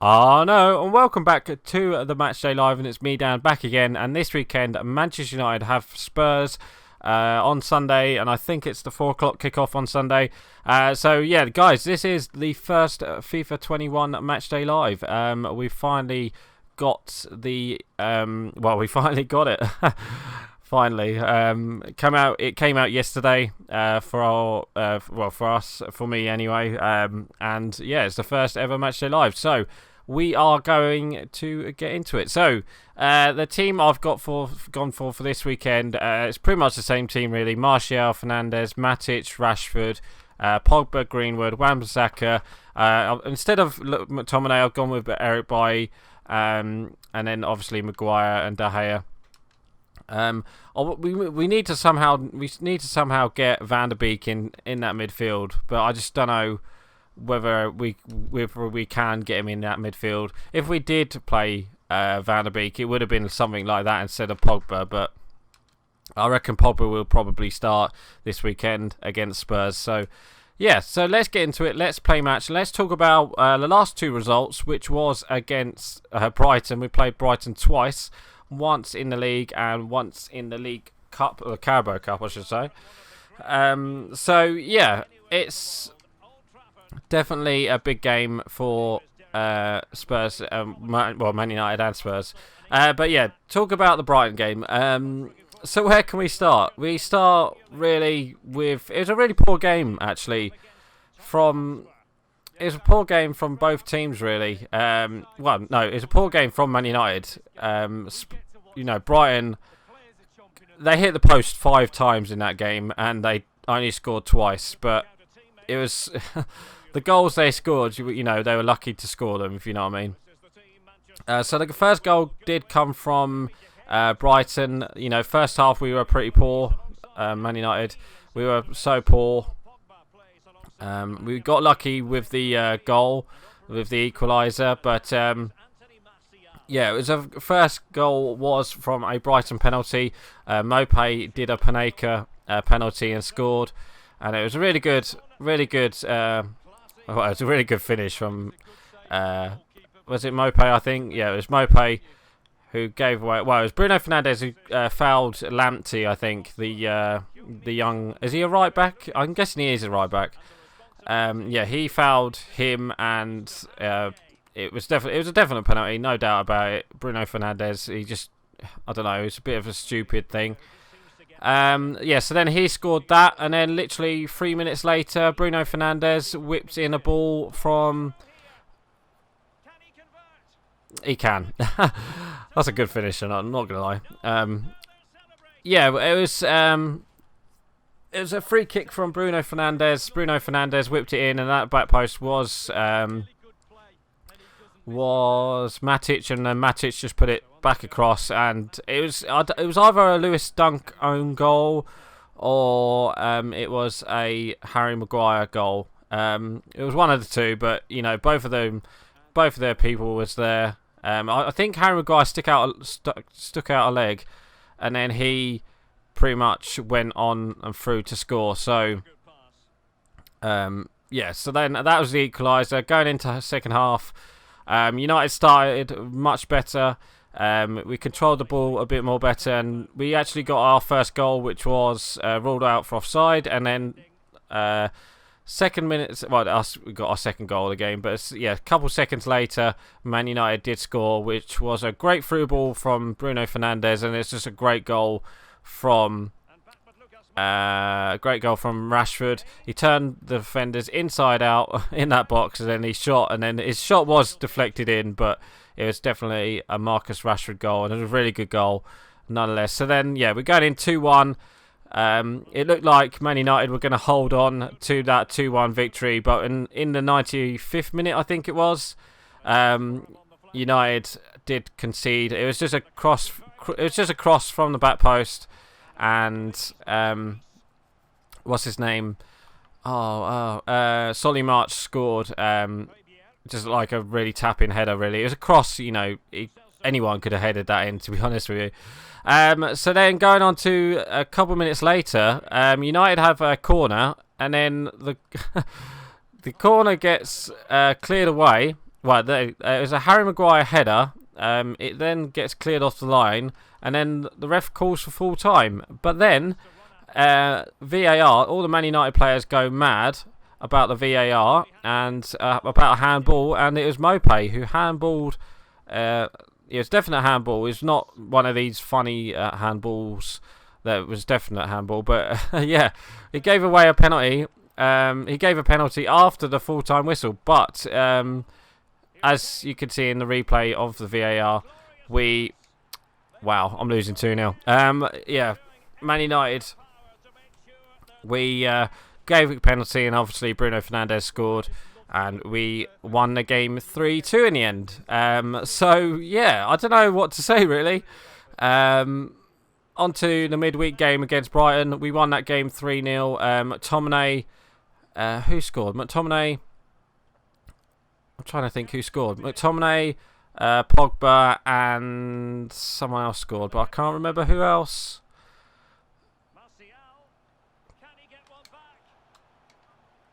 Oh no, and welcome back to the Matchday Live, and it's me, Dan, back again. And this weekend, Manchester United have Spurs on Sunday, and I think it's the 4 o'clock kickoff on Sunday. So yeah, guys, this is the first FIFA 21 Matchday Live. We finally got the we finally got it. Finally, It came out yesterday for us, for me anyway. And yeah, it's the first ever Matchday Live. So we are going to get into it. So the team I've gone for this weekend, it's pretty much the same team really. Martial, Fernandes, Matic, Rashford, Pogba, Greenwood, Wan-Bissaka. Instead of McTominay, I've gone with Eric Bailly, and then obviously Maguire and De Gea. We need to somehow get Van der Beek in that midfield, but I just don't know whether we can get him in that midfield. If we did play Van der Beek, it would have been something like that instead of Pogba, but I reckon Pogba will probably start this weekend against Spurs. So yeah, so let's get into it. Let's play match. Let's talk about the last two results, which was against Brighton. We played Brighton twice. Once in the league and once in the League Cup, or the Carabao Cup, I should say. So yeah, it's definitely a big game for Spurs, Man United and Spurs. But yeah, talk about the Brighton game. So where can we start? We start really with, it was a really poor game actually. It was a poor game from both teams, really. It was a poor game from Man United. Brighton, they hit the post 5 times in that game, and they only scored twice. But it was the goals they scored. They were lucky to score them, if you know what I mean. So the first goal did come from Brighton. First half we were pretty poor. Man United, we were so poor. We got lucky with the goal, with the equaliser, but it was first goal was from a Brighton penalty. Mope did a Panenka penalty and scored, and it was a really good. It was a really good finish from. Was it Mope? I think it was Mope who gave away. Well, it was Bruno Fernandes who fouled Lamptey. I think the young. Is he a right back? I'm guessing he is a right back. He fouled him, and it was a definite penalty, no doubt about it. Bruno Fernandes, I don't know, it's a bit of a stupid thing. So then he scored that, and then literally 3 minutes later, Bruno Fernandes whipped in a ball from. He can. That's a good finish, and I'm not gonna lie. It was a free kick from Bruno Fernandes. Bruno Fernandes whipped it in, and that back post was Matic, and then Matic just put it back across, and it was either a Lewis Dunk own goal or it was a Harry Maguire goal. It was one of the two, but both of their people was there. I think Harry Maguire stuck out a leg, and then he pretty much went on and through to score. So so then that was the equaliser. Going into the second half, United started much better. We controlled the ball a bit more better, and we actually got our first goal, which was ruled out for offside. And then we got our second goal of the game. But a couple seconds later, Man United did score, which was a great through ball from Bruno Fernandes, and it's just a great goal from Rashford. He turned the defenders inside out in that box, and then he shot, and then his shot was deflected in, but it was definitely a Marcus Rashford goal, and it was a really good goal nonetheless. So then we're going in 2-1. It looked like Man United were going to hold on to that 2-1 victory, but in the 95th minute, I think it was, United did concede. It was just a cross. It was just a cross from the back post, and what's his name? Solly March scored. Just like a really tap-in header. Really, it was a cross. Anyone could have headed that in. To be honest with you. So then going on to a couple of minutes later, United have a corner, and then the corner gets cleared away. Well, it was a Harry Maguire header. It then gets cleared off the line, and then the ref calls for full time. But then VAR, all the Man United players go mad about the VAR and about a handball, and it was Mopé who handballed. It was definite handball. It's not one of these funny handballs that was definite handball, but yeah, he gave away a penalty. He gave a penalty after the full-time whistle, but as you can see in the replay of the VAR, wow, I'm losing 2-0. Yeah, Man United, we gave a penalty, and obviously Bruno Fernandes scored, and we won the game 3-2 in the end. So, yeah, I don't know what to say, really. On to the midweek game against Brighton. We won that game 3-0. McTominay, who scored? McTominay, I'm trying to think who scored. McTominay, Pogba, and someone else scored, but I can't remember who else.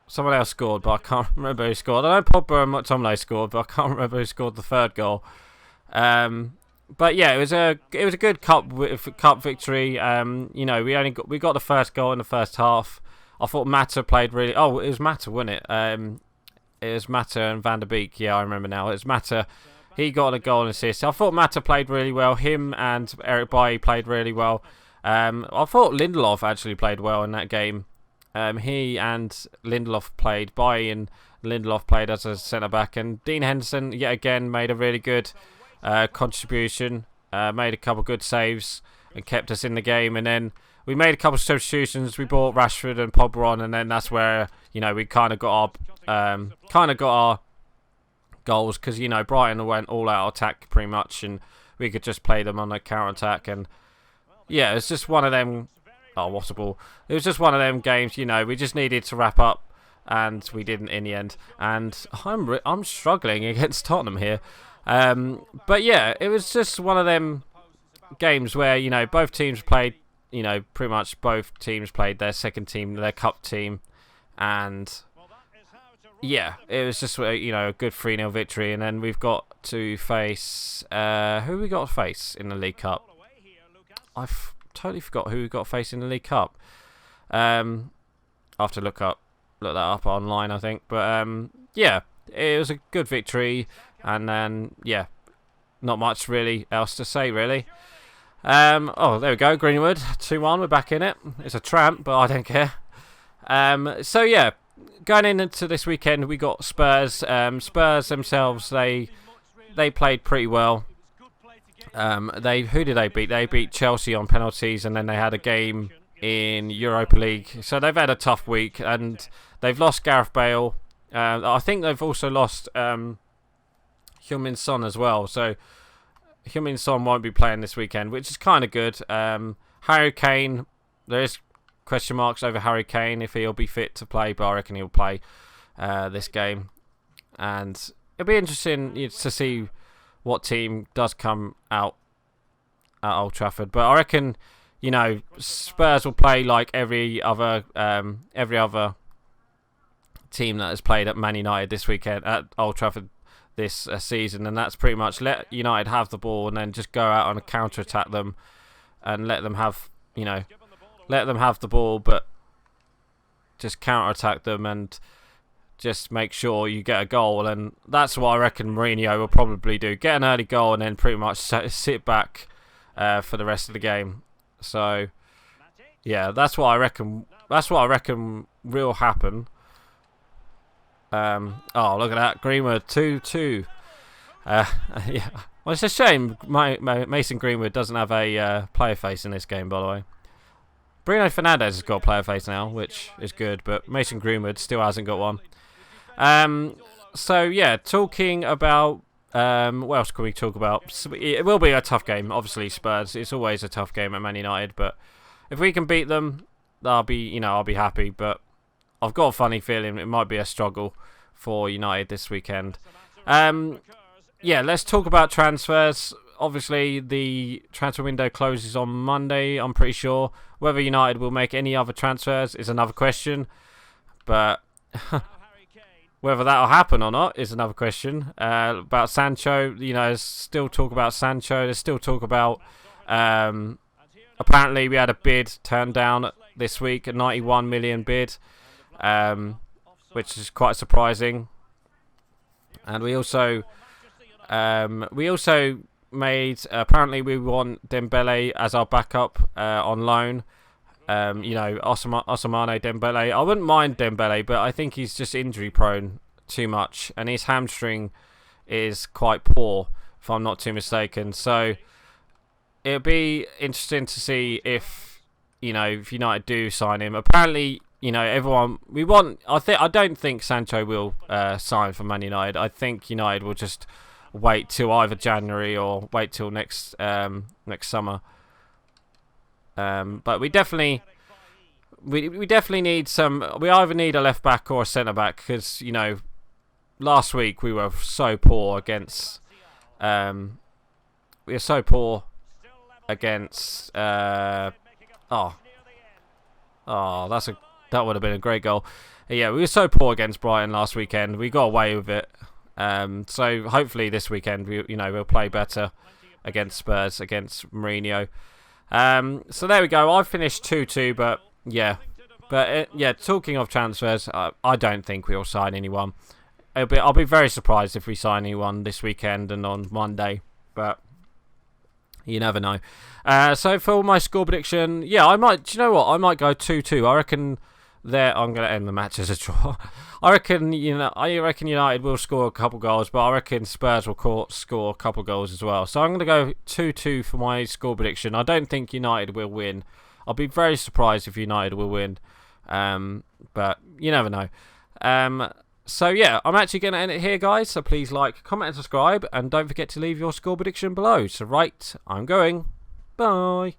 Someone else scored, but I can't remember who scored. I know Pogba and McTominay scored, but I can't remember who scored the third goal. But yeah, it was a good cup victory. You know, we got the first goal in the first half. I thought Mata played really. Oh, it was Mata, wasn't it? It was Mata and Van der Beek. Yeah, I remember now. It was Mata. He got a goal and assist. I thought Mata played really well. Him and Eric Bailly played really well. I thought Lindelof actually played well in that game. He and Lindelof played. Bailly and Lindelof played as a centre back, and Dean Henderson yet again made a really good contribution. Made a couple good saves and kept us in the game. And then we made a couple of substitutions. We brought Rashford and Pogba on, and then that's where, you know, we kind of got our goals, because, you know, Brighton went all out attack pretty much, and we could just play them on a counter attack. And yeah, it's just one of them. Oh, what a ball! It was just one of them games. You know, we just needed to wrap up, and we didn't in the end. And I'm struggling against Tottenham here. But yeah, it was just one of them games where, you know, both teams played. You know, pretty much both teams played their second team, their cup team, and yeah, it was just, you know, a good 3-0 victory. And then we've got to face who we got to face in the League Cup. I've totally forgot who we got to face in the League Cup. I'll have to look that up online, I think. But yeah, it was a good victory, and then yeah, not much really else to say really. Oh, there we go, Greenwood, 2-1, we're back in it. It's a tramp, but I don't care. So yeah, going into this weekend, we got Spurs. Spurs themselves, they played pretty well. Who did they beat? They beat Chelsea on penalties, and then they had a game in Europa League. So they've had a tough week, and they've lost Gareth Bale. I think they've also lost Heung-min Son as well. So Heung-min Son won't be playing this weekend, which is kind of good. Harry Kane, there is question marks over Harry Kane if he'll be fit to play, but I reckon he'll play this game. And it'll be interesting to see what team does come out at Old Trafford. But I reckon, you know, Spurs will play like every other team that has played at Man United this weekend at Old Trafford this season, and that's pretty much let United have the ball and then just go out and counter attack them and let them have the ball, but just counter attack them and just make sure you get a goal. And that's what I reckon Mourinho will probably do: get an early goal and then pretty much sit back for the rest of the game. So yeah, that's what I reckon. That's what I reckon will happen. Oh, look at that, Greenwood 2-2. Yeah, well, it's a shame Mason Greenwood doesn't have a player face in this game, by the way. Bruno Fernandes has got a player face now, which is good, but Mason Greenwood still hasn't got one. So yeah, talking about what else can we talk about? It will be a tough game, obviously. Spurs, it's always a tough game at Man United, but if we can beat them, I'll be happy. But I've got a funny feeling it might be a struggle for United this weekend. Yeah, let's talk about transfers. Obviously, the transfer window closes on Monday, I'm pretty sure. Whether United will make any other transfers is another question. But Whether that'll happen or not is another question. About Sancho, there's still talk about Sancho. There's still talk about. Apparently, we had a bid turned down this week, a 91 million bid, which is quite surprising. And we also made. Apparently, we want Dembele as our backup on loan. Ousmane Dembele. I wouldn't mind Dembele, but I think he's just injury prone too much, and his hamstring is quite poor, if I'm not too mistaken. So it'll be interesting to see if United do sign him. Apparently, everyone we want. I don't think Sancho will sign for Man United. I think United will just wait till either January or wait till next summer. But we definitely need some. We either need a left back or a centre back, because last week we were so poor against. We were so poor against. That would have been a great goal. Yeah, we were so poor against Brighton last weekend. We got away with it. So hopefully this weekend we'll play better against Spurs, against Mourinho. So there we go. I finished 2-2, but yeah. Talking of transfers, I don't think we'll sign anyone. I'll be very surprised if we sign anyone this weekend and on Monday, but you never know. So for my score prediction, I might. Do you know what? I might go 2-2. I reckon I'm going to end the match as a draw. I reckon United will score a couple goals, but I reckon Spurs will score a couple goals as well. So I'm going to go 2-2 for my score prediction. I don't think United will win. I'll be very surprised if United will win, but you never know. So yeah, I'm actually going to end it here, guys. So please like, comment, and subscribe, and don't forget to leave your score prediction below. So right, I'm going. Bye.